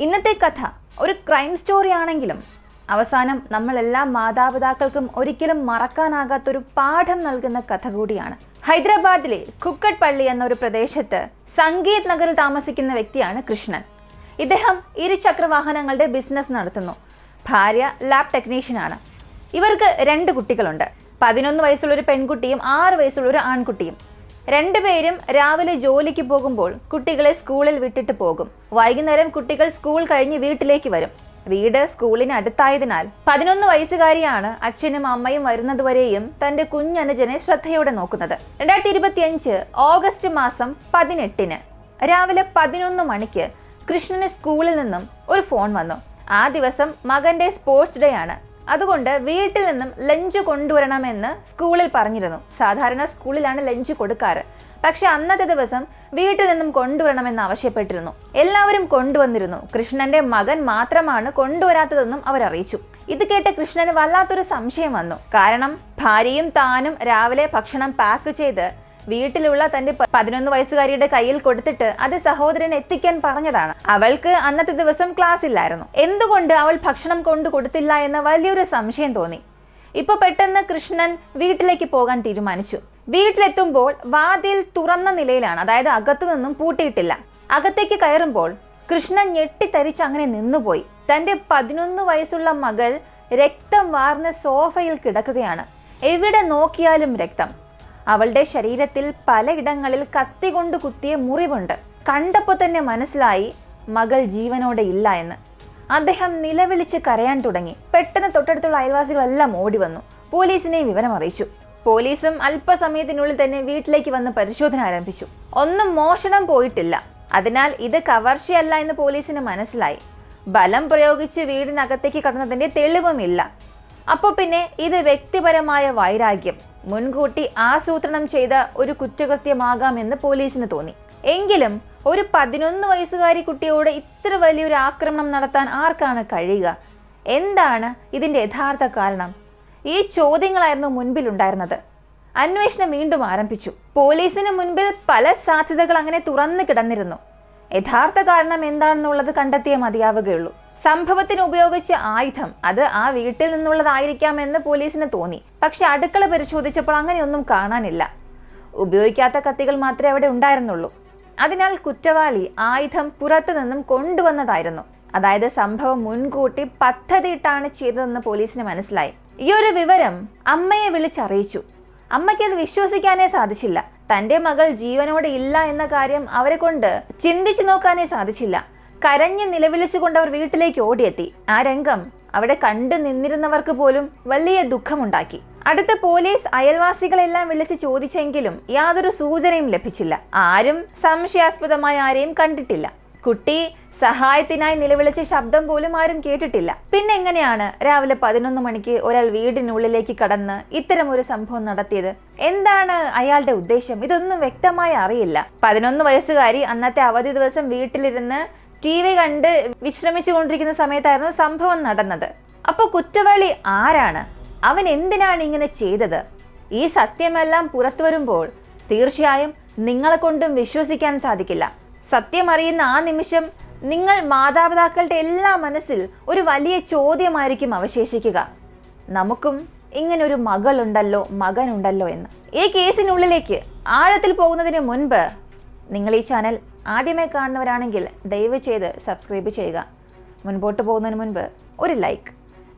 ഇന്നത്തെ കഥ ഒരു ക്രൈം സ്റ്റോറി ആണെങ്കിലും അവസാനം നമ്മളെല്ലാ മാതാപിതാക്കൾക്കും ഒരിക്കലും മറക്കാനാകാത്തൊരു പാഠം നൽകുന്ന കഥ കൂടിയാണ്. ഹൈദരാബാദിലെ കുക്കട്ട് പള്ളി എന്നൊരു പ്രദേശത്ത് സംഗീത് നഗറിൽ താമസിക്കുന്ന വ്യക്തിയാണ് കൃഷ്ണൻ. ഇദ്ദേഹം ഇരുചക്ര വാഹനങ്ങളുടെ ബിസിനസ് നടത്തുന്നു. ഭാര്യ ലാബ് ടെക്നീഷ്യനാണ്. ഇവർക്ക് 2 കുട്ടികളുണ്ട്. 11 വയസ്സുള്ള ഒരു പെൺകുട്ടിയും 6 വയസ്സുള്ള ഒരു ആൺകുട്ടിയും. രണ്ടുപേരും രാവിലെ ജോലിക്ക് പോകുമ്പോൾ കുട്ടികളെ സ്കൂളിൽ വിട്ടിട്ട് പോകും. വൈകുന്നേരം കുട്ടികൾ സ്കൂൾ കഴിഞ്ഞ് വീട്ടിലേക്ക് വരും. വീട് സ്കൂളിന് അടുത്തായതിനാൽ 11 വയസ്സുകാരിയാണ് അച്ഛനും അമ്മയും വരുന്നതുവരെയും തന്റെ കുഞ്ഞനുജനെ ശ്രദ്ധയോടെ നോക്കുന്നത്. 2025 ഓഗസ്റ്റ് മാസം 18 രാവിലെ 11 മണിക്ക് കൃഷ്ണന് സ്കൂളിൽ നിന്നും ഒരു ഫോൺ വന്നു. ആ ദിവസം മകന്റെ സ്പോർട്സ് ഡേ ആണ്. അതുകൊണ്ട് വീട്ടിൽ നിന്നും ലഞ്ച് കൊണ്ടുവരണമെന്ന് സ്കൂളിൽ പറഞ്ഞിരുന്നു. സാധാരണ സ്കൂളിലാണ് ലഞ്ച് കൊടുക്കാറ്. പക്ഷെ അന്നത്തെ ദിവസം വീട്ടിൽ നിന്നും കൊണ്ടുവരണമെന്ന് ആവശ്യപ്പെട്ടിരുന്നു. എല്ലാവരും കൊണ്ടുവന്നിരുന്നു. കൃഷ്ണന്റെ മകൻ മാത്രമാണ് കൊണ്ടുവരാത്തതെന്നും അവരറിയിച്ചു. ഇത് കേട്ട കൃഷ്ണന് വല്ലാത്തൊരു സംശയം വന്നു. കാരണം ഭാര്യയും താനും രാവിലെ ഭക്ഷണം പാക്ക് ചെയ്ത് വീട്ടിലുള്ള തന്റെ 11 വയസ്സുകാരിയുടെ കയ്യിൽ കൊടുത്തിട്ട് അത് സഹോദരൻ എത്തിക്കാൻ പറഞ്ഞതാണ്. അവൾക്ക് അന്നത്തെ ദിവസം ക്ലാസ് ഇല്ലായിരുന്നു. എന്തുകൊണ്ട് അവൾ ഭക്ഷണം കൊണ്ടു കൊടുത്തില്ല എന്ന വലിയൊരു സംശയം തോന്നി. ഇപ്പൊ പെട്ടെന്ന് കൃഷ്ണൻ വീട്ടിലേക്ക് പോകാൻ തീരുമാനിച്ചു. വീട്ടിലെത്തുമ്പോൾ വാതിൽ തുറന്ന നിലയിലാണ്, അതായത് അകത്തു നിന്നും പൂട്ടിയിട്ടില്ല. അകത്തേക്ക് കയറുമ്പോൾ കൃഷ്ണൻ ഞെട്ടിത്തരിച്ച് അങ്ങനെ നിന്നുപോയി. തന്റെ 11 വയസ്സുള്ള മകൾ രക്തം വാർന്ന സോഫയിൽ കിടക്കുകയാണ്. എവിടെ നോക്കിയാലും രക്തം. അവളുടെ ശരീരത്തിൽ പലയിടങ്ങളിൽ കത്തി കൊണ്ട് കുത്തിയ മുറിവുണ്ട്. കണ്ടപ്പോൾ തന്നെ മനസ്സിലായി മകൾ ജീവനോടെ ഇല്ല എന്ന്. അദ്ദേഹം നിലവിളിച്ച് കരയാൻ തുടങ്ങി. പെട്ടെന്ന് തൊട്ടടുത്തുള്ള അയൽവാസികളെല്ലാം ഓടി വന്നു. പോലീസിനെ വിവരം അറിയിച്ചു. പോലീസും അല്പസമയത്തിനുള്ളിൽ തന്നെ വീട്ടിലേക്ക് വന്ന് പരിശോധന ആരംഭിച്ചു. ഒന്നും മോഷണം പോയിട്ടില്ല. അതിനാൽ ഇത് കവർച്ചയല്ല എന്ന് പോലീസിന് മനസ്സിലായി. ബലം പ്രയോഗിച്ച് വീടിനകത്തേക്ക് കടന്നതിന്റെ തെളിവുമില്ല. അപ്പോൾ പിന്നെ ഇത് വ്യക്തിപരമായ വൈരാഗ്യം, മുൻകൂട്ടി ആസൂത്രണം ചെയ്ത ഒരു കുറ്റകൃത്യമാകാമെന്ന് പോലീസിന് തോന്നി. എങ്കിലും ഒരു 11 വയസ്സുകാരി കുട്ടിയോട് ഇത്ര വലിയൊരു ആക്രമണം നടത്താൻ ആർക്കാണ് കഴിയുക? എന്താണ് ഇതിന്റെ യഥാർത്ഥ കാരണം? ഈ ചോദ്യങ്ങളായിരുന്നു മുൻപിലുണ്ടായിരുന്നത്. അന്വേഷണം വീണ്ടും ആരംഭിച്ചു. പോലീസിന് മുൻപിൽ പല സാധ്യതകൾ അങ്ങനെ തുറന്നു കിടന്നിരുന്നു. യഥാർത്ഥ കാരണം എന്താണെന്നുള്ളത് കണ്ടെത്തിയേ മതിയാവുകയുള്ളൂ. സംഭവത്തിന് ഉപയോഗിച്ച ആയുധം അത് ആ വീട്ടിൽ നിന്നുള്ളതായിരിക്കാമെന്ന് പോലീസിന് തോന്നി. പക്ഷെ അടുക്കള പരിശോധിച്ചപ്പോൾ അങ്ങനെയൊന്നും കാണാനില്ല. ഉപയോഗിക്കാത്ത കത്തികൾ മാത്രമേ അവിടെ ഉണ്ടായിരുന്നുള്ളൂ. അതിനാൽ കുറ്റവാളി ആയുധം പുറത്തു നിന്നും കൊണ്ടുവന്നതായിരുന്നു. അതായത് സംഭവം മുൻകൂട്ടി പദ്ധതിയിട്ടാണ് ചെയ്തതെന്ന് പോലീസിന് മനസ്സിലായി. ഈ ഒരു വിവരം അമ്മയെ വിളിച്ചറിയിച്ചു. അമ്മയ്ക്ക് അത് വിശ്വസിക്കാനേ സാധിച്ചില്ല. തന്റെ മകൾ ജീവനോടെ ഇല്ല എന്ന കാര്യം അവരെ കൊണ്ട് ചിന്തിച്ചു നോക്കാനേ സാധിച്ചില്ല. കരഞ്ഞ് നിലവിളിച്ചുകൊണ്ട് അവർ വീട്ടിലേക്ക് ഓടിയെത്തി. ആ രംഗം അവിടെ കണ്ടു നിന്നിരുന്നവർക്ക് പോലും വലിയ ദുഃഖമുണ്ടാക്കി. അടുത്ത പോലീസ് അയൽവാസികളെല്ലാം വിളിച്ച് ചോദിച്ചെങ്കിലും യാതൊരു സൂചനയും ലഭിച്ചില്ല. ആരും സംശയാസ്പദമായ ആരെയും കണ്ടിട്ടില്ല. കുട്ടി സഹായത്തിനായി നിലവിളിച്ച ശബ്ദം പോലും ആരും കേട്ടിട്ടില്ല. പിന്നെ എങ്ങനെയാണ് രാവിലെ 11 മണിക്ക് ഒരാൾ വീടിനുള്ളിലേക്ക് കടന്ന് ഇത്തരമൊരു സംഭവം നടത്തിയത്? എന്താണ് അയാളുടെ ഉദ്ദേശം? ഇതൊന്നും വ്യക്തമായി അറിയില്ല. 11 വയസ്സുകാരി അന്നത്തെ അവധി ദിവസം വീട്ടിലിരുന്ന് TV കണ്ട് വിശ്രമിച്ചു കൊണ്ടിരിക്കുന്ന സമയത്തായിരുന്നു സംഭവം നടന്നത്. അപ്പോൾ കുറ്റവാളി ആരാണ്? അവൻ എന്തിനാണ് ഇങ്ങനെ ചെയ്തത്? ഈ സത്യമെല്ലാം പുറത്തു വരുമ്പോൾ തീർച്ചയായും നിങ്ങളെ കൊണ്ടും വിശ്വസിക്കാൻ സാധിക്കില്ല. സത്യം അറിയുന്ന ആ നിമിഷം നിങ്ങൾ മാതാപിതാക്കളുടെ എല്ലാ മനസ്സിൽ ഒരു വലിയ ചോദ്യമായിരിക്കും അവശേഷിക്കുക. നമുക്കും ഇങ്ങനൊരു മകളുണ്ടല്ലോ, മകനുണ്ടല്ലോ എന്ന്. ഈ കേസിനുള്ളിലേക്ക് ആഴത്തിൽ പോകുന്നതിന് മുൻപ് നിങ്ങൾ ഈ ചാനൽ ആദ്യമായി കാണുന്നവരാണെങ്കിൽ ദയവ് ചെയ്ത് സബ്സ്ക്രൈബ് ചെയ്യുക. മുൻപോട്ട് പോകുന്നതിന് മുൻപ് ഒരു ലൈക്ക്.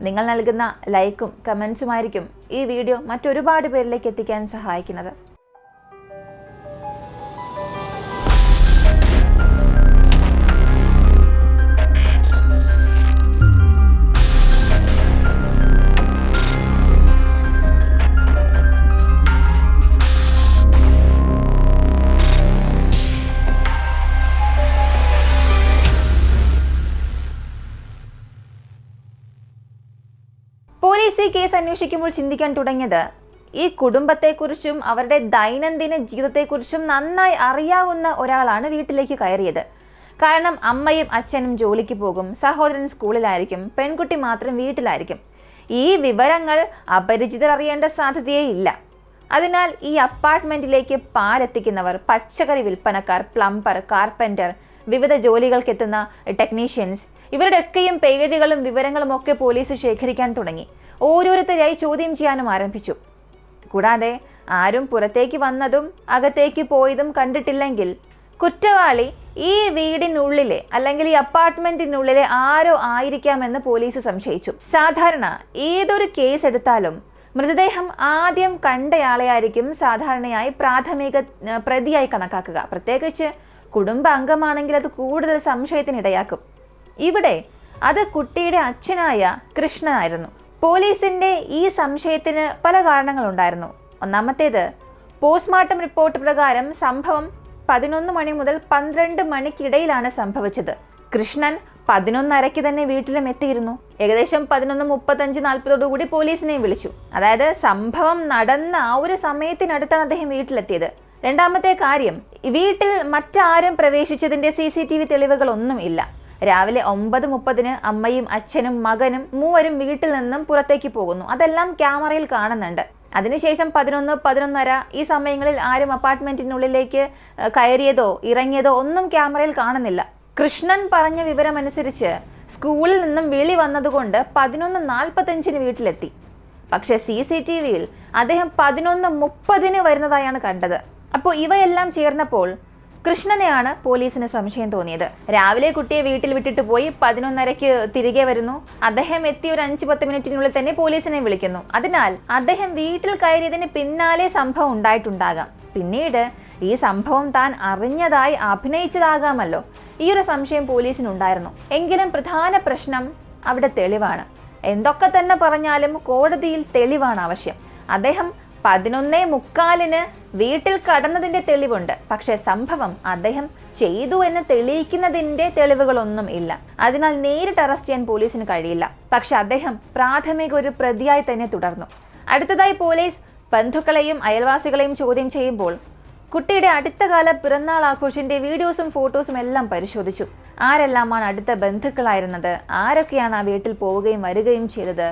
നിങ്ങൾ നൽകുന്ന ലൈക്കും കമൻസുമായിരിക്കും ഈ വീഡിയോ മറ്റൊരുപാട് പേരിലേക്ക് എത്തിക്കാൻ സഹായിക്കുന്നത്. പോലീസ് ഈ കേസ് അന്വേഷിക്കുമ്പോൾ ചിന്തിക്കാൻ തുടങ്ങിയത് ഈ കുടുംബത്തെക്കുറിച്ചും അവരുടെ ദൈനംദിന ജീവിതത്തെക്കുറിച്ചും നന്നായി അറിയാവുന്ന ഒരാളാണ് വീട്ടിലേക്ക് കയറിയത്. കാരണം അമ്മയും അച്ഛനും ജോലിക്ക് പോകും, സഹോദരൻ സ്കൂളിലായിരിക്കും, പെൺകുട്ടി മാത്രം വീട്ടിലായിരിക്കും. ഈ വിവരങ്ങൾ അപരിചിതർ അറിയേണ്ട സാധ്യതയേ ഇല്ല. അതിനാൽ ഈ അപ്പാർട്ട്മെന്റിലേക്ക് പാലെത്തിക്കുന്നവർ, പച്ചക്കറി വിൽപ്പനക്കാർ, പ്ലംബർ, കാർപ്പൻ്റർ, വിവിധ ജോലികൾക്കെത്തുന്ന ടെക്നീഷ്യൻസ്, ഇവരുടെയൊക്കെയും പേരുകളും വിവരങ്ങളും ഒക്കെ പോലീസ് ശേഖരിക്കാൻ തുടങ്ങി. ഓരോരുത്തരായി ചോദ്യം ചെയ്യാനും ആരംഭിച്ചു. കൂടാതെ ആരും പുറത്തേക്ക് വന്നതും അകത്തേക്ക് പോയതും കണ്ടിട്ടില്ലെങ്കിൽ കുറ്റവാളി ഈ വീടിനുള്ളിലെ അല്ലെങ്കിൽ ഈ അപ്പാർട്ട്മെന്റിനുള്ളിലെ ആരോ ആയിരിക്കാമെന്ന് പോലീസ് സംശയിച്ചു. സാധാരണ ഏതൊരു കേസ് എടുത്താലും മൃതദേഹം ആദ്യം കണ്ടയാളെയായിരിക്കും സാധാരണയായി പ്രാഥമിക പ്രതിയായി കണക്കാക്കുക. പ്രത്യേകിച്ച് കുടുംബ അംഗമാണെങ്കിൽ അത് കൂടുതൽ സംശയത്തിനിടയാക്കും. ഇവിടെ അത് കുട്ടിയുടെ അച്ഛനായ കൃഷ്ണനായിരുന്നു. പോലീസിന്റെ ഈ സംശയത്തിന് പല കാരണങ്ങളുണ്ടായിരുന്നു. ഒന്നാമത്തേത്, പോസ്റ്റ്മോർട്ടം റിപ്പോർട്ട് പ്രകാരം സംഭവം 11 മണി മുതൽ 12 മണിക്കിടയിലാണ് സംഭവിച്ചത്. കൃഷ്ണൻ 11:30 തന്നെ വീട്ടിലും എത്തിയിരുന്നു. ഏകദേശം 11:35-40 പോലീസിനെ വിളിച്ചു. അതായത് സംഭവം നടന്ന ആ ഒരു സമയത്തിനടുത്താണ് അദ്ദേഹം വീട്ടിലെത്തിയത്. രണ്ടാമത്തെ കാര്യം, വീട്ടിൽ മറ്റാരും പ്രവേശിച്ചതിന്റെ CCTV തെളിവുകളൊന്നും ഇല്ല. രാവിലെ 9:30 അമ്മയും അച്ഛനും മകനും മൂവരും വീട്ടിൽ നിന്നും പുറത്തേക്ക് പോകുന്നു. അതെല്ലാം ക്യാമറയിൽ കാണുന്നുണ്ട്. അതിനുശേഷം 11-11:30 ഈ സമയങ്ങളിൽ ആരും അപ്പാർട്ട്മെന്റിനുള്ളിലേക്ക് കയറിയതോ ഇറങ്ങിയതോ ഒന്നും ക്യാമറയിൽ കാണുന്നില്ല. കൃഷ്ണൻ പറഞ്ഞ വിവരമനുസരിച്ച് സ്കൂളിൽ നിന്നും വിളി വന്നതുകൊണ്ട് 11:45 വീട്ടിലെത്തി. പക്ഷേ CCTVയിൽ അദ്ദേഹം 11:30 വരുന്നതായാണ് കണ്ടത്. അപ്പോൾ ഇവയെല്ലാം ചേർന്നപ്പോൾ കൃഷ്ണനെയാണ് പോലീസിന് സംശയം തോന്നിയത്. രാവിലെ കുട്ടിയെ വീട്ടിൽ വിട്ടിട്ട് പോയി 11:30 തിരികെ വരുന്നു. അദ്ദേഹം എത്തി ഒരു 5-10 മിനിറ്റിനുള്ളിൽ തന്നെ പോലീസിനെ വിളിക്കുന്നു. അതിനാൽ അദ്ദേഹം വീട്ടിൽ കയറിയതിന് പിന്നാലെ സംഭവം ഉണ്ടായിട്ടുണ്ടാകാം. പിന്നീട് ഈ സംഭവം താൻ അറിഞ്ഞതായി അഭിനയിച്ചതാകാമല്ലോ. ഈ ഒരു സംശയം പോലീസിനുണ്ടായിരുന്നു. എങ്കിലും പ്രധാന പ്രശ്നം അവിടെ തെളിവാണ്. എന്തൊക്കെ തന്നെ പറഞ്ഞാലും കോടതിയിൽ തെളിവാണ് ആവശ്യം. അദ്ദേഹം 11:45 വീട്ടിൽ കടന്നതിന്റെ തെളിവുണ്ട്. പക്ഷെ സംഭവം അദ്ദേഹം ചെയ്തു എന്ന് തെളിയിക്കുന്നതിന്റെ തെളിവുകളൊന്നും ഇല്ല. അതിനാൽ നേരിട്ട് അറസ്റ്റ് ചെയ്യാൻ പോലീസിന് കഴിയില്ല. പക്ഷെ അദ്ദേഹം പ്രാഥമിക ഒരു പ്രതിയായി തന്നെ തുടർന്നു. അടുത്തതായി പോലീസ് ബന്ധുക്കളെയും അയൽവാസികളെയും ചോദ്യം ചെയ്യുമ്പോൾ കുട്ടിയുടെ അടുത്ത കാല പിറന്നാൾ ആഘോഷിന്റെ വീഡിയോസും ഫോട്ടോസും എല്ലാം പരിശോധിച്ചു. ആരെല്ലാമാണ് അടുത്ത ബന്ധുക്കളായിരുന്നത്, ആരൊക്കെയാണ് ആ വീട്ടിൽ പോവുകയും വരികയും ചെയ്തത്.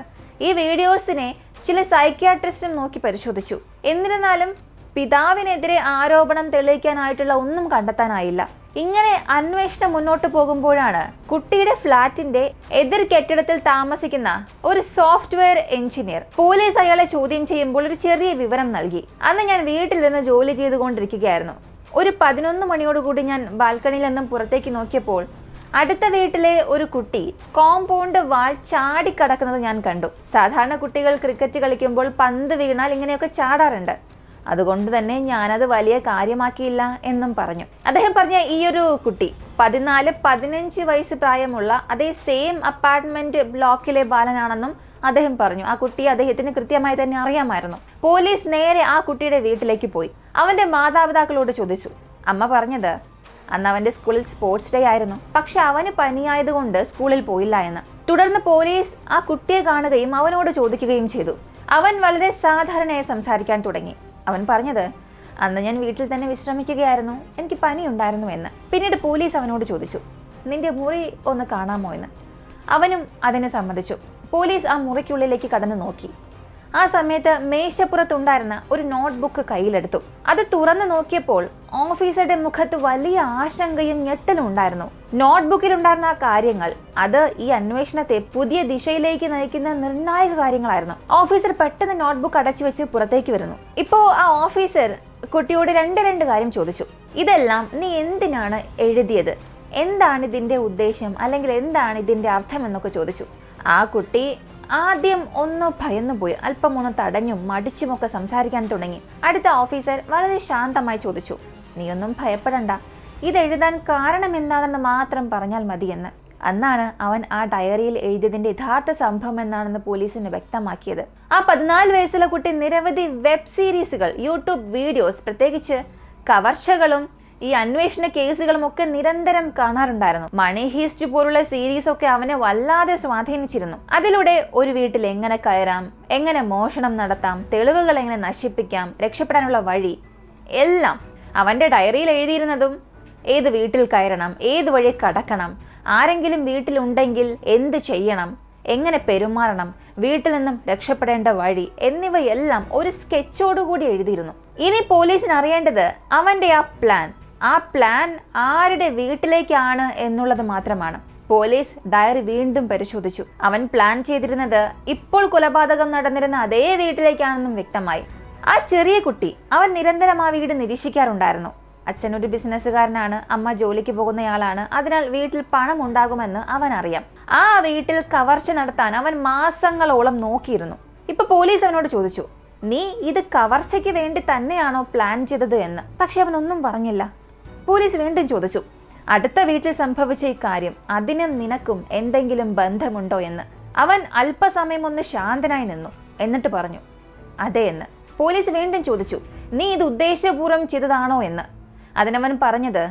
ഈ വീഡിയോസിനെ ചില സൈക്യാട്രിസ്റ്റും നോക്കി പരിശോധിച്ചു. എന്നിരുന്നാലും പിതാവിനെതിരെ ആരോപണം തെളിയിക്കാനായിട്ടുള്ള ഒന്നും കണ്ടെത്താനായില്ല. ഇങ്ങനെ അന്വേഷണം മുന്നോട്ട് പോകുമ്പോഴാണ് കുട്ടിയുടെ ഫ്ളാറ്റിന്റെ എതിർ കെട്ടിടത്തിൽ താമസിക്കുന്ന ഒരു സോഫ്റ്റ്വെയർ എഞ്ചിനീയർ പോലീസ് അയാളെ ചോദ്യം ചെയ്യുമ്പോൾ ഒരു ചെറിയ വിവരം നൽകി. അന്ന് ഞാൻ വീട്ടിൽ നിന്ന് ജോലി ചെയ്തുകൊണ്ടിരിക്കുകയായിരുന്നു. ഒരു 11 മണിയോടുകൂടി ഞാൻ ബാൽക്കണിയിൽ നിന്നും പുറത്തേക്ക് നോക്കിയപ്പോൾ അടുത്ത വീട്ടിലെ ഒരു കുട്ടി കോമ്പൗണ്ട് വാൾ ചാടിക്കടക്കുന്നത് ഞാൻ കണ്ടു. സാധാരണ കുട്ടികൾ ക്രിക്കറ്റ് കളിക്കുമ്പോൾ പന്ത് വീണാൽ ഇങ്ങനെയൊക്കെ ചാടാറുണ്ട്. അതുകൊണ്ട് തന്നെ ഞാനത് വലിയ കാര്യമാക്കിയില്ല എന്നും പറഞ്ഞു. അദ്ദേഹം പറഞ്ഞ ഈ ഒരു കുട്ടി 14-15 വയസ്സ് പ്രായമുള്ള അതേ സെയിം അപ്പാർട്ട്മെന്റ് ബ്ലോക്കിലെ ബാലനാണെന്നും അദ്ദേഹം പറഞ്ഞു. ആ കുട്ടിയെ അദ്ദേഹത്തിന് കൃത്യമായി തന്നെ അറിയാമായിരുന്നു. പോലീസ് നേരെ ആ കുട്ടിയുടെ വീട്ടിലേക്ക് പോയി. അവന്റെ മാതാപിതാക്കളോട് ചോദിച്ചു. അമ്മ പറഞ്ഞത് അന്ന് അവന്റെ സ്കൂളിൽ സ്പോർട്സ് ഡേ ആയിരുന്നു. പക്ഷെ അവന് പനിയായതുകൊണ്ട് സ്കൂളിൽ പോയില്ല എന്ന്. തുടർന്ന് പോലീസ് ആ കുട്ടിയെ കാണുകയും അവനോട് ചോദിക്കുകയും ചെയ്തു. അവൻ വളരെ സാധാരണയായി സംസാരിക്കാൻ തുടങ്ങി. അവൻ പറഞ്ഞത്, അന്ന് ഞാൻ വീട്ടിൽ തന്നെ വിശ്രമിക്കുകയായിരുന്നു, എനിക്ക് പനി ഉണ്ടായിരുന്നു എന്ന്. പിന്നീട് പോലീസ് അവനോട് ചോദിച്ചു, നിന്റെ മുറി ഒന്ന് കാണാമോ എന്ന്. അവനും അതിനെ സമ്മതിച്ചു. പോലീസ് ആ മുറിക്കുള്ളിലേക്ക് കടന്നു നോക്കി. ആ സമയത്ത് മേശപ്പുറത്തുണ്ടായിരുന്ന ഒരു നോട്ട്ബുക്ക് കയ്യിലെടുത്തു. അത് തുറന്നു നോക്കിയപ്പോൾ ഓഫീസറുടെ മുഖത്ത് വലിയ ആശങ്കയും ഞെട്ടലും ഉണ്ടായിരുന്നു. നോട്ട്ബുക്കിലുണ്ടായിരുന്ന ആ കാര്യങ്ങൾ അത് ഈ അന്വേഷണത്തെ പുതിയ ദിശയിലേക്ക് നയിക്കുന്ന നിർണായക കാര്യങ്ങളായിരുന്നു. ഓഫീസർ പെട്ടെന്ന് നോട്ട്ബുക്ക് അടച്ചു വെച്ച് പുറത്തേക്ക് വരുന്നു. ഇപ്പോ ആ ഓഫീസർ കുട്ടിയോട് രണ്ട് കാര്യം ചോദിച്ചു. ഇതെല്ലാം നീ എന്തിനാണ് എഴുതിയത്, എന്താണ് ഇതിന്റെ ഉദ്ദേശം, അല്ലെങ്കിൽ എന്താണ് ഇതിന്റെ അർത്ഥം എന്നൊക്കെ ചോദിച്ചു. ആ കുട്ടി ആദ്യം ഒന്ന് ഭയന്നുപോയി. അല്പം ഒന്ന് തടഞ്ഞും മടിച്ചുമൊക്കെ സംസാരിക്കാൻ തുടങ്ങി. അടുത്ത ഓഫീസർ വളരെ ശാന്തമായി ചോദിച്ചു, നീയൊന്നും ഭയപ്പെടണ്ട, ഇതെഴുതാൻ കാരണം എന്താണെന്ന് മാത്രം പറഞ്ഞാൽ മതിയെന്ന്. അന്നാണ് അവൻ ആ ഡയറിയിൽ എഴുതിയതിന്റെ യഥാർത്ഥ സംഭവം എന്താണെന്ന് പോലീസിന് വ്യക്തമാക്കിയത്. ആ 14 വയസ്സുള്ള കുട്ടി നിരവധി വെബ് സീരീസുകൾ, യൂട്യൂബ് വീഡിയോസ്, പ്രത്യേകിച്ച് കവർച്ചകളും ഈ അന്വേഷണ കേസുകളും ഒക്കെ നിരന്തരം കാണാറുണ്ടായിരുന്നു. മണി ഹീസ്റ്റ് പോലുള്ള സീരീസ് ഒക്കെ അവനെ വല്ലാതെ സ്വാധീനിച്ചിരുന്നു. അതിലൂടെ ഒരു വീട്ടിൽ എങ്ങനെ കയറാം, എങ്ങനെ മോഷണം നടത്താം, തെളിവുകൾ എങ്ങനെ നശിപ്പിക്കാം, രക്ഷപ്പെടാനുള്ള വഴി എല്ലാം അവന്റെ ഡയറിയിൽ എഴുതിയിരുന്നതും ഏത് വീട്ടിൽ കയറണം, ഏത് വഴി കടക്കണം, ആരെങ്കിലും വീട്ടിലുണ്ടെങ്കിൽ എന്ത് ചെയ്യണം, എങ്ങനെ പെരുമാറണം, വീട്ടിൽ നിന്നും രക്ഷപ്പെടേണ്ട വഴി എന്നിവയെല്ലാം ഒരു സ്കെച്ചോടുകൂടി എഴുതിയിരുന്നു. ഇനി പോലീസിന് അറിയേണ്ടത് അവന്റെ ആ പ്ലാൻ ആരുടെ വീട്ടിലേക്കാണ് എന്നുള്ളത് മാത്രമാണ്. പോലീസ് ഡയറി വീണ്ടും പരിശോധിച്ചു. അവൻ പ്ലാൻ ചെയ്തിരുന്നത് ഇപ്പോൾ കൊലപാതകം നടന്നിരുന്ന അതേ വീട്ടിലേക്കാണെന്നും വ്യക്തമായി. ആ ചെറിയ കുട്ടി അവൻ നിരന്തരം ആ വീട് നിരീക്ഷിക്കാറുണ്ടായിരുന്നു. അച്ഛൻ ഒരു ബിസിനസ്സുകാരനാണ്, അമ്മ ജോലിക്ക് പോകുന്നയാളാണ്. അതിനാൽ വീട്ടിൽ പണം ഉണ്ടാകുമെന്ന് അവൻ അറിയാം. ആ വീട്ടിൽ കവർച്ച നടത്താൻ അവൻ മാസങ്ങളോളം നോക്കിയിരുന്നു. ഇപ്പൊ പോലീസ് അവനോട് ചോദിച്ചു, നീ ഇത് കവർച്ചയ്ക്ക് വേണ്ടി തന്നെയാണോ പ്ലാൻ ചെയ്തത് എന്ന്. പക്ഷെ അവൻ ഒന്നും പറഞ്ഞില്ല. പോലീസ് വീണ്ടും ചോദിച്ചു, അടുത്ത വീട്ടിൽ സംഭവിച്ച ഈ കാര്യം അതിനും നിനക്കും എന്തെങ്കിലും ബന്ധമുണ്ടോ എന്ന്. അവൻ അല്പസമയം ഒന്ന് ശാന്തനായി നിന്നു. എന്നിട്ട് പറഞ്ഞു, അതെ എന്ന്. പോലീസ് വീണ്ടും ചോദിച്ചു, നീ ഇത് ഉദ്ദേശപൂർവ്വം ചെയ്തതാണോ എന്ന്. അതിനവൻ പറഞ്ഞത്,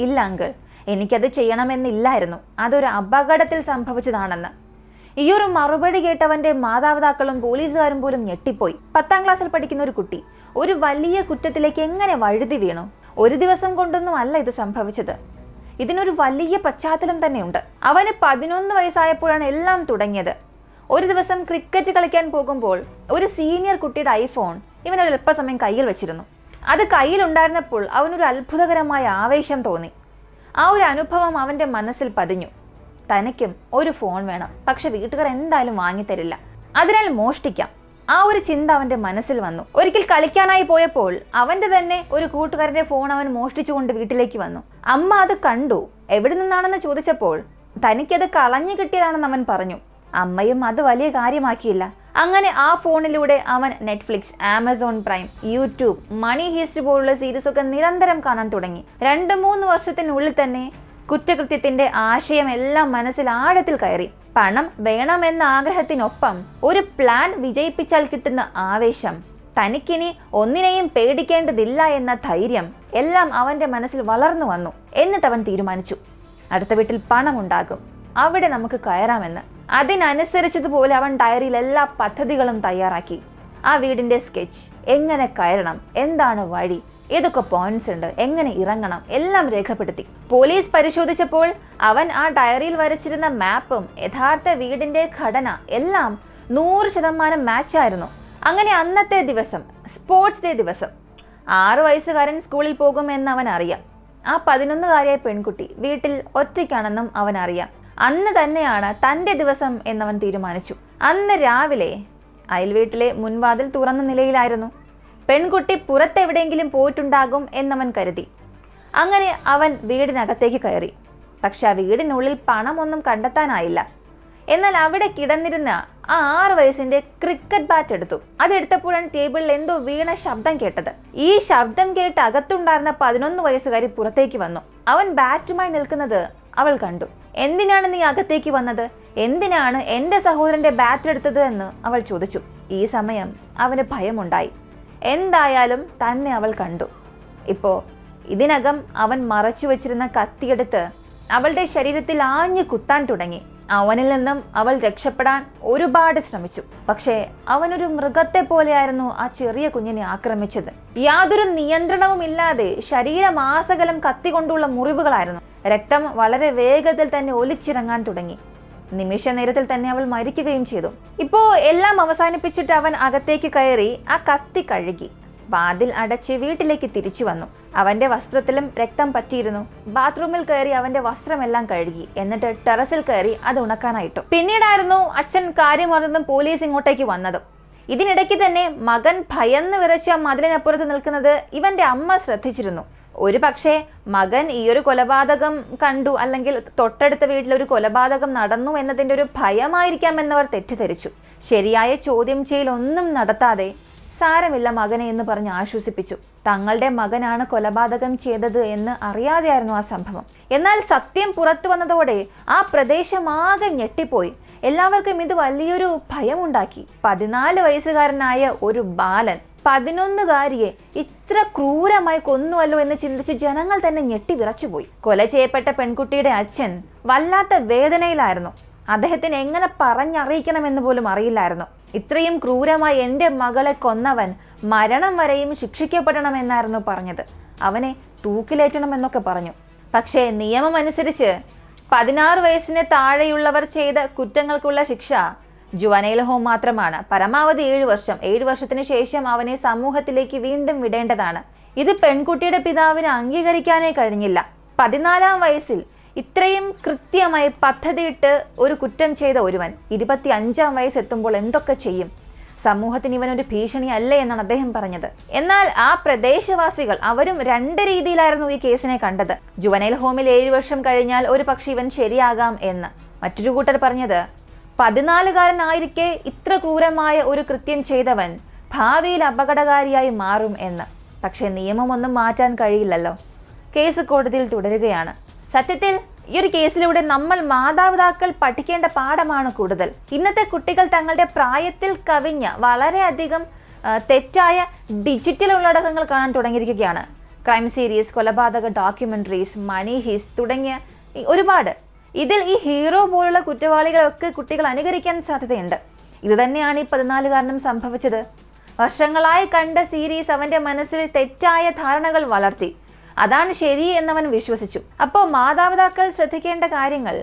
ഇല്ല അങ്കിൾ, എനിക്കത് ചെയ്യണമെന്നില്ലായിരുന്നു, അതൊരു അപകടത്തിൽ സംഭവിച്ചതാണെന്ന്. ഈയൊരു മറുപടി കേട്ടവന്റെ മാതാപിതാക്കളും പോലീസുകാരും പോലും ഞെട്ടിപ്പോയി. 10ാം ക്ലാസ്സിൽ പഠിക്കുന്ന ഒരു കുട്ടി ഒരു വലിയ കുറ്റത്തിലേക്ക് എങ്ങനെ വഴുതി വീണു? ഒരു ദിവസം കൊണ്ടൊന്നും അല്ല ഇത് സംഭവിച്ചത്. ഇതിനൊരു വലിയ പശ്ചാത്തലം തന്നെയുണ്ട്. അവന് 11 വയസ്സായപ്പോഴാണ് എല്ലാം തുടങ്ങിയത്. ഒരു ദിവസം ക്രിക്കറ്റ് കളിക്കാൻ പോകുമ്പോൾ ഒരു സീനിയർ കുട്ടിയുടെ ഐഫോൺ ഇവനൊരു അല്പസമയം കയ്യിൽ വെച്ചിരുന്നു. അത് കയ്യിലുണ്ടായിരുന്നപ്പോൾ അവനൊരു അത്ഭുതകരമായ ആവേശം തോന്നി. ആ ഒരു അനുഭവം അവന്റെ മനസ്സിൽ പതിഞ്ഞു. തനിക്കും ഒരു ഫോൺ വേണം, പക്ഷെ വീട്ടുകാർ എന്തായാലും വാങ്ങിത്തരില്ല, അതിനാൽ മോഷ്ടിക്കാം. ആ ഒരു ചിന്ത അവന്റെ മനസ്സിൽ വന്നു. ഒരിക്കൽ കളിക്കാനായി പോയപ്പോൾ അവന്റെ തന്നെ ഒരു കൂട്ടുകാരന്റെ ഫോൺ അവൻ മോഷ്ടിച്ചുകൊണ്ട് വീട്ടിലേക്ക് വന്നു. അമ്മ അത് കണ്ടു. എവിടെ നിന്നാണെന്ന് ചോദിച്ചപ്പോൾ തനിക്കത് കളഞ്ഞു കിട്ടിയതാണെന്ന് അവൻ പറഞ്ഞു. അമ്മയും അത് വലിയ കാര്യമാക്കിയില്ല. അങ്ങനെ ആ ഫോണിലൂടെ അവൻ നെറ്റ്ഫ്ലിക്സ്, ആമസോൺ പ്രൈം, യൂട്യൂബ്, മണി ഹീസ്റ്റ് പോലുള്ള സീരീസൊക്കെ നിരന്തരം കാണാൻ തുടങ്ങി. 2-3 വർഷത്തിനുള്ളിൽ തന്നെ കുറ്റകൃത്യത്തിന്റെ ആശയം എല്ലാം മനസ്സിൽ ആഴത്തിൽ കയറി. പണം വേണമെന്ന ആഗ്രഹത്തിനൊപ്പം ഒരു പ്ലാൻ വിജയിപ്പിച്ചാൽ കിട്ടുന്ന ആവേശം, തനിക്കിനി ഒന്നിനെയും പേടിക്കേണ്ടതില്ല എന്ന ധൈര്യം എല്ലാം അവന്റെ മനസ്സിൽ വളർന്നു വന്നു. എന്നിട്ട് അവൻ തീരുമാനിച്ചു, അടുത്ത വീട്ടിൽ പണമുണ്ടാകും, അവിടെ നമുക്ക് കയറാമെന്ന്. അതിനനുസരിച്ചതുപോലെ അവൻ ഡയറിയിൽ എല്ലാ പദ്ധതികളും തയ്യാറാക്കി. ആ വീടിന്റെ സ്കെച്ച്, എങ്ങനെ കയറണം, എന്താണ് വഴി, ഏതൊക്കെ പോയിന്റ്സ് ഉണ്ട്, എങ്ങനെ ഇറങ്ങണം, എല്ലാം രേഖപ്പെടുത്തി. പോലീസ് പരിശോധിച്ചപ്പോൾ അവൻ ആ ഡയറിയിൽ വരച്ചിരുന്ന മാപ്പും യഥാർത്ഥ വീടിന്റെ ഘടന എല്ലാം 100% മാച്ചായിരുന്നു. അങ്ങനെ അന്നത്തെ ദിവസം, സ്പോർട്സ് ഡേ ദിവസം, 6 വയസ്സുകാരൻ സ്കൂളിൽ പോകുമെന്ന് അവൻ അറിയാം. ആ 11കാരിയായ പെൺകുട്ടി വീട്ടിൽ ഒറ്റയ്ക്കാണെന്നും അവൻ അറിയാം. അന്ന് തന്നെയാണ് തൻ്റെ ദിവസം എന്നവൻ തീരുമാനിച്ചു. അന്ന് രാവിലെ അയൽവീട്ടിലെ മുൻവാതിൽ തുറന്ന നിലയിലായിരുന്നു. പെൺകുട്ടി പുറത്തെവിടെയെങ്കിലും പോയിട്ടുണ്ടാകും എന്നവൻ കരുതി. അങ്ങനെ അവൻ വീടിനകത്തേക്ക് കയറി. പക്ഷെ ആ വീടിനുള്ളിൽ പണമൊന്നും കണ്ടെത്താനായില്ല. എന്നാൽ അവിടെ കിടന്നിരുന്ന ആ 6 വയസ്സിന്റെ ക്രിക്കറ്റ് ബാറ്റ് എടുത്തു. അതെടുത്തപ്പോഴാണ് ടേബിളിൽ എന്തോ വീണ ശബ്ദം കേട്ടത്. ഈ ശബ്ദം കേട്ട് അകത്തുണ്ടായിരുന്ന 11 വയസ്സുകാരി പുറത്തേക്ക് വന്നു. അവൻ ബാറ്റുമായി നിൽക്കുന്നത് അവൾ കണ്ടു. എന്തിനാണ് നീ അകത്തേക്ക് വന്നത്? എന്തിനാണ് എൻ്റെ സഹോദരന്റെ ബാറ്റ് എടുത്തത് എന്ന് അവൾ ചോദിച്ചു. ഈ സമയം അവന് ഭയമുണ്ടായി. എന്തായാലും തന്നെ അവൾ കണ്ടു. ഇപ്പോ ഇതിനകം അവൻ മറച്ചു വെച്ചിരുന്ന കത്തിയെടുത്ത് അവളുടെ ശരീരത്തിൽ ആഞ്ഞു കുത്താൻ തുടങ്ങി. അവനിൽ നിന്നും അവൾ രക്ഷപ്പെടാൻ ഒരുപാട് ശ്രമിച്ചു. പക്ഷേ അവനൊരു മൃഗത്തെ പോലെയായിരുന്നു ആ ചെറിയ കുഞ്ഞിനെ ആക്രമിച്ചത്. യാതൊരു നിയന്ത്രണവും ഇല്ലാതെ ശരീരമാസകലം കത്തികൊണ്ടുള്ള മുറിവുകളായിരുന്നു. രക്തം വളരെ വേഗത്തിൽ തന്നെ ഒലിച്ചിറങ്ങാൻ തുടങ്ങി. നിമിഷ നേരത്തിൽ തന്നെ അവൾ മരിക്കുകയും ചെയ്തു. ഇപ്പോ എല്ലാം അവസാനിപ്പിച്ചിട്ട് അവൻ അകത്തേക്ക് കയറി ആ കത്തി കഴുകി വാതിൽ അടച്ച് വീട്ടിലേക്ക് തിരിച്ചു വന്നു. അവന്റെ വസ്ത്രത്തിലും രക്തം പറ്റിയിരുന്നു. ബാത്റൂമിൽ കയറി അവന്റെ വസ്ത്രമെല്ലാം കഴുകി. എന്നിട്ട് ടെറസിൽ കയറി അത് ഉണക്കാനായിട്ടു. പിന്നീടായിരുന്നു അച്ഛൻ കാര്യം അറിഞ്ഞതും പോലീസ് ഇങ്ങോട്ടേക്ക് വന്നതും. ഇതിനിടയ്ക്ക് തന്നെ മകൻ ഭയന്ന് വിറച്ച മതിലിനപ്പുറത്ത് നിൽക്കുന്നത് ഇവന്റെ അമ്മ ശ്രദ്ധിച്ചിരുന്നു. ഒരു പക്ഷേ മകൻ ഈ ഒരു കൊലപാതകം കണ്ടു, അല്ലെങ്കിൽ തൊട്ടടുത്ത വീട്ടിലൊരു കൊലപാതകം നടന്നു എന്നതിൻ്റെ ഒരു ഭയമായിരിക്കാമെന്നവർ തെറ്റിദ്ധരിച്ചു. ശരിയായ ചോദ്യം ചെയ്യലൊന്നും നടത്താതെ സാരമില്ല മകനെ എന്ന് പറഞ്ഞ് ആശ്വസിപ്പിച്ചു. തങ്ങളുടെ മകനാണ് കൊലപാതകം ചെയ്തത് എന്ന് അറിയാതെയായിരുന്നു ആ സംഭവം. എന്നാൽ സത്യം പുറത്തു വന്നതോടെ ആ പ്രദേശമാകെ ഞെട്ടിപ്പോയി. എല്ലാവർക്കും ഇത് വലിയൊരു ഭയമുണ്ടാക്കി. 14 വയസ്സുകാരനായ ഒരു ബാലൻ 11കാരിയെ ഇത്ര ക്രൂരമായി കൊന്നുവല്ലോ എന്ന് ചിന്തിച്ച് ജനങ്ങൾ തന്നെ ഞെട്ടി വിറച്ചുപോയി. കൊല ചെയ്യപ്പെട്ട പെൺകുട്ടിയുടെ അച്ഛൻ വല്ലാത്ത വേദനയിലായിരുന്നു. അദ്ദേഹത്തിന് എങ്ങനെ പറഞ്ഞറിയിക്കണമെന്ന് പോലും അറിയില്ലായിരുന്നു. ഇത്രയും ക്രൂരമായി എൻ്റെ മകളെ കൊന്നവൻ മരണം വരെയും ശിക്ഷിക്കപ്പെടണമെന്നായിരുന്നു പറഞ്ഞത്. അവനെ തൂക്കിലേറ്റണമെന്നൊക്കെ പറഞ്ഞു. പക്ഷേ നിയമം അനുസരിച്ച് 16 വയസ്സിന് താഴെയുള്ളവർ ചെയ്ത കുറ്റങ്ങൾക്കുള്ള ശിക്ഷ ജുവനൈൽ ഹോം മാത്രമാണ്. പരമാവധി 7 വർഷം. 7 വർഷത്തിന് ശേഷം അവനെ സമൂഹത്തിലേക്ക് വീണ്ടും വിടേണ്ടതാണ്. ഇത് പെൺകുട്ടിയുടെ പിതാവിന് അംഗീകരിക്കാനേ കഴിഞ്ഞില്ല. 14-ാം വയസ്സിൽ ഇത്രയും കൃത്യമായി പദ്ധതിയിട്ട് ഒരു കുറ്റം ചെയ്ത ഒരുവൻ 25-ാം വയസ്സെത്തുമ്പോൾ എന്തൊക്കെ ചെയ്യും? സമൂഹത്തിന് ഇവനൊരു ഭീഷണി അല്ലേ എന്നാണ് അദ്ദേഹം പറഞ്ഞത്. എന്നാൽ ആ പ്രദേശവാസികൾ അവരും രണ്ട് രീതിയിലായിരുന്നു ഈ കേസിനെ കണ്ടത്. ജുവനൈൽ ഹോമിൽ 7 വർഷം കഴിഞ്ഞാൽ ഒരു പക്ഷേ ഇവൻ ശരിയാകാം എന്ന്. മറ്റൊരു കൂട്ടർ പറഞ്ഞത് 14-കാരനായിരിക്കെ ഇത്ര ക്രൂരമായ ഒരു കൃത്യം ചെയ്തവൻ ഭാവിയിൽ അപകടകാരിയായി മാറും എന്ന്. പക്ഷേ നിയമമൊന്നും മാറ്റാൻ കഴിയില്ലല്ലോ. കേസ് കോടതിയിൽ തുടരുകയാണ്. സത്യത്തിൽ ഈ ഒരു കേസിലൂടെ നമ്മൾ മാതാപിതാക്കൾ പഠിക്കേണ്ട പാഠമാണ് കൂടുതൽ. ഇന്നത്തെ കുട്ടികൾ തങ്ങളുടെ പ്രായത്തിൽ കവിഞ്ഞ വളരെയധികം തെറ്റായ ഡിജിറ്റൽ ഉള്ളടക്കങ്ങൾ കാണാൻ തുടങ്ങിയിരിക്കുകയാണ്. ക്രൈം സീരീസ്, കൊലപാതക ഡോക്യുമെന്ററീസ്, മണി ഹീസ്റ്റ് തുടങ്ങിയ ഒരുപാട്. ഇതിൽ ഈ ഹീറോ പോലുള്ള കുറ്റവാളികളൊക്കെ കുട്ടികൾ അനുകരിക്കാൻ സാധ്യതയുണ്ട്. ഇത് തന്നെയാണ് ഈ 14-കാരനും സംഭവിച്ചത്. വർഷങ്ങളായി കണ്ട സീരീസ് അവന്റെ മനസ്സിൽ തെറ്റായ ധാരണകൾ വളർത്തി. അതാണ് ശരി എന്നവൻ വിശ്വസിച്ചു. അപ്പോൾ മാതാപിതാക്കൾ ശ്രദ്ധിക്കേണ്ട കാര്യങ്ങൾ,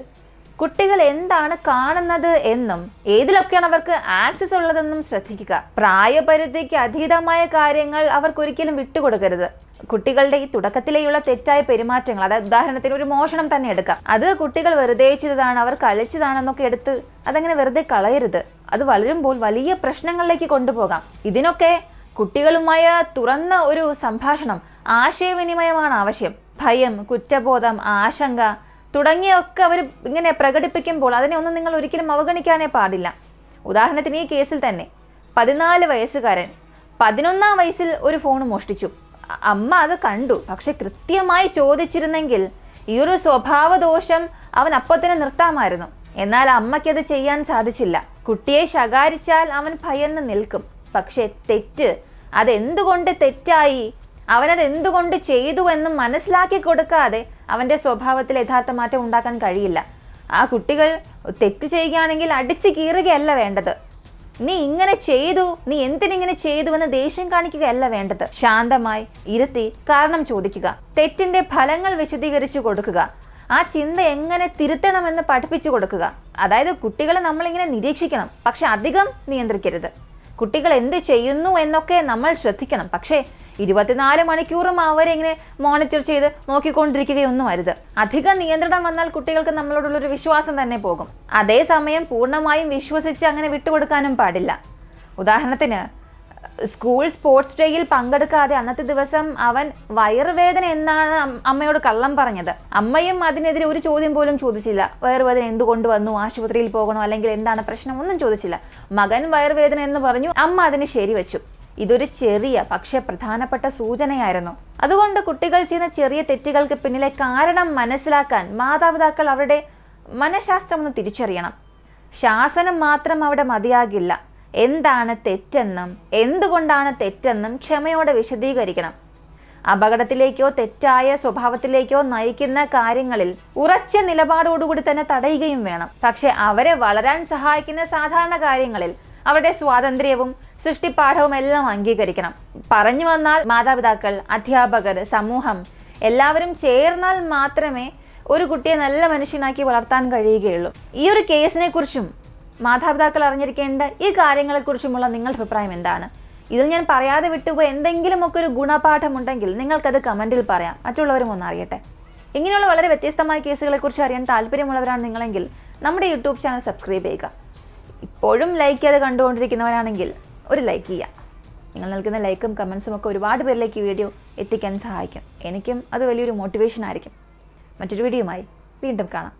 കുട്ടികൾ എന്താണ് കാണുന്നത് എന്നും ഏതിലൊക്കെയാണ് അവർക്ക് ആക്സസ് ഉള്ളതെന്നും ശ്രദ്ധിക്കുക. പ്രായപരിധിക്ക് അതീതമായ കാര്യങ്ങൾ അവർക്കൊരിക്കലും വിട്ടുകൊടുക്കരുത്. കുട്ടികളുടെ ഈ തുടക്കത്തിലേയുള്ള തെറ്റായ പെരുമാറ്റങ്ങൾ, അതായത് ഉദാഹരണത്തിന് ഒരു മോഷണം തന്നെ എടുക്കാം. അത് കുട്ടികൾ വെറുതെ ചെയ്തതാണ്, അവർ കളിച്ചതാണെന്നൊക്കെ എടുത്ത് അതങ്ങനെ വെറുതെ കളയരുത്. അത് വളരുമ്പോൾ വലിയ പ്രശ്നങ്ങളിലേക്ക് കൊണ്ടുപോകാം. ഇതിനൊക്കെ കുട്ടികളുമായ തുറന്ന ഒരു സംഭാഷണം, ആശയവിനിമയമാണ് ആവശ്യം. ഭയം, കുറ്റബോധം, ആശങ്ക തുടങ്ങിയൊക്കെ അവർ ഇങ്ങനെ പ്രകടിപ്പിക്കുമ്പോൾ അതിനെ ഒന്നും നിങ്ങൾ ഒരിക്കലും അവഗണിക്കാനേ പാടില്ല. ഉദാഹരണത്തിന് ഈ കേസിൽ തന്നെ 14 വയസ്സുകാരൻ 11-ാം വയസ്സിൽ ഒരു ഫോൺ മോഷ്ടിച്ചു. അമ്മ അത് കണ്ടു. പക്ഷെ കൃത്യമായി ചോദിച്ചിരുന്നെങ്കിൽ ഈ ഒരു സ്വഭാവദോഷം അവൻ അപ്പോൾ തന്നെ നിർത്താമായിരുന്നു. എന്നാൽ അമ്മയ്ക്കത് ചെയ്യാൻ സാധിച്ചില്ല. കുട്ടിയെ ശകാരിച്ചാൽ അവൻ ഭയന്ന് നിൽക്കും. പക്ഷെ തെറ്റ്, അതെന്തുകൊണ്ട് തെറ്റായി, അവനത് എന്തുകൊണ്ട് ചെയ്തു എന്നും മനസ്സിലാക്കി കൊടുക്കാതെ അവൻ്റെ സ്വഭാവത്തിൽ യഥാർത്ഥ മാറ്റം ഉണ്ടാക്കാൻ കഴിയില്ല. ആ കുട്ടികൾ തെറ്റ് ചെയ്യുകയാണെങ്കിൽ അടിച്ചു കീറുകയല്ല വേണ്ടത്. നീ ഇങ്ങനെ ചെയ്തു, നീ എന്തിനിങ്ങനെ ചെയ്തു എന്ന് ദേഷ്യം കാണിക്കുകയല്ല വേണ്ടത്. ശാന്തമായി ഇരുത്തി കാരണം ചോദിക്കുക, തെറ്റിന്റെ ഫലങ്ങൾ വിശദീകരിച്ചു കൊടുക്കുക, ആ ചിന്ത എങ്ങനെ തിരുത്തണമെന്ന് പഠിപ്പിച്ചു കൊടുക്കുക. അതായത് കുട്ടികളെ നമ്മളിങ്ങനെ നിരീക്ഷിക്കണം, പക്ഷെ അധികം നിയന്ത്രിക്കരുത്. കുട്ടികൾ എന്ത് ചെയ്യുന്നു എന്നൊക്കെ നമ്മൾ ശ്രദ്ധിക്കണം. പക്ഷേ 24 മണിക്കൂറും അവരെ ഇങ്ങനെ മോണിറ്റർ ചെയ്ത് നോക്കിക്കൊണ്ടിരിക്കുകയൊന്നും അരുത്. അധിക നിയന്ത്രണം വന്നാൽ കുട്ടികൾക്ക് നമ്മളോടുള്ളൊരു വിശ്വാസം തന്നെ പോകും. അതേസമയം പൂർണ്ണമായും വിശ്വസിച്ച് അങ്ങനെ വിട്ടുകൊടുക്കാനും പാടില്ല. ഉദാഹരണത്തിന് സ്കൂൾ സ്പോർട്സ് ഡേയിൽ പങ്കെടുക്കാതെ അന്നത്തെ ദിവസം അവൻ വയറുവേദന എന്നാണ് അമ്മയോട് കള്ളം പറഞ്ഞത്. അമ്മയും അതിനെതിരെ ഒരു ചോദ്യം പോലും ചോദിച്ചില്ല. വയറുവേദന എന്തുകൊണ്ട് വന്നു, ആശുപത്രിയിൽ പോകണോ അല്ലെങ്കിൽ എന്താണ് പ്രശ്നം, ഒന്നും ചോദിച്ചില്ല. മകൻ വയറുവേദന എന്ന് പറഞ്ഞു, അമ്മ അതിന് ശരിവെച്ചു. ഇതൊരു ചെറിയ പക്ഷെ പ്രധാനപ്പെട്ട സൂചനയായിരുന്നു. അതുകൊണ്ട് കുട്ടികൾ ചെയ്യുന്ന ചെറിയ തെറ്റുകൾക്ക് പിന്നിലെ കാരണം മനസ്സിലാക്കാൻ മാതാപിതാക്കൾ അവരുടെ മനഃശാസ്ത്രം ഒന്ന് തിരിച്ചറിയണം. ശാസനം മാത്രം അവിടെ മതിയാകില്ല. എന്താണ് തെറ്റെന്നും എന്തുകൊണ്ടാണ് തെറ്റെന്നും ക്ഷമയോടെ വിശദീകരിക്കണം. അപകടത്തിലേക്കോ തെറ്റായ സ്വഭാവത്തിലേക്കോ നയിക്കുന്ന കാര്യങ്ങളിൽ ഉറച്ച നിലപാടോടുകൂടി തന്നെ തടയുകയും വേണം. പക്ഷെ അവരെ വളരാൻ സഹായിക്കുന്ന സാധാരണ കാര്യങ്ങളിൽ അവരുടെ സ്വാതന്ത്ര്യവും സൃഷ്ടിപ്പാഠവും എല്ലാം അംഗീകരിക്കണം. പറഞ്ഞു വന്നാൽ മാതാപിതാക്കൾ, അധ്യാപകർ, സമൂഹം എല്ലാവരും ചേർന്നാൽ മാത്രമേ ഒരു കുട്ടിയെ നല്ല മനുഷ്യനാക്കി വളർത്താൻ കഴിയുകയുള്ളൂ. ഈ ഒരു കേസിനെ കുറിച്ചും മാതാപിതാക്കൾ അറിഞ്ഞിരിക്കേണ്ട ഈ കാര്യങ്ങളെക്കുറിച്ചുമുള്ള നിങ്ങളുടെ അഭിപ്രായം എന്താണ്? ഇതിൽ ഞാൻ പറയാതെ വിട്ടുപോയി എന്തെങ്കിലുമൊക്കെ ഒരു ഗുണപാഠമുണ്ടെങ്കിൽ നിങ്ങൾക്കത് കമൻറ്റിൽ പറയാം, മറ്റുള്ളവരും ഒന്ന് അറിയട്ടെ. ഇങ്ങനെയുള്ള വളരെ വ്യത്യസ്തമായ കേസുകളെക്കുറിച്ച് അറിയാൻ താല്പര്യമുള്ളവരാണ് നിങ്ങളെങ്കിൽ നമ്മുടെ യൂട്യൂബ് ചാനൽ സബ്സ്ക്രൈബ് ചെയ്യുക. ഇപ്പോഴും ലൈക്ക് ചെയ്ത് കണ്ടുകൊണ്ടിരിക്കുന്നവരാണെങ്കിൽ ഒരു ലൈക്ക് ചെയ്യുക. നിങ്ങൾ നൽകുന്ന ലൈക്കും കമൻസും ഒക്കെ ഒരുപാട് പേരിലേക്ക് ഈ വീഡിയോ എത്തിക്കാൻ സഹായിക്കും. എനിക്കും അത് വലിയൊരു മോട്ടിവേഷൻ ആയിരിക്കും. മറ്റൊരു വീഡിയോയുമായി വീണ്ടും കാണാം.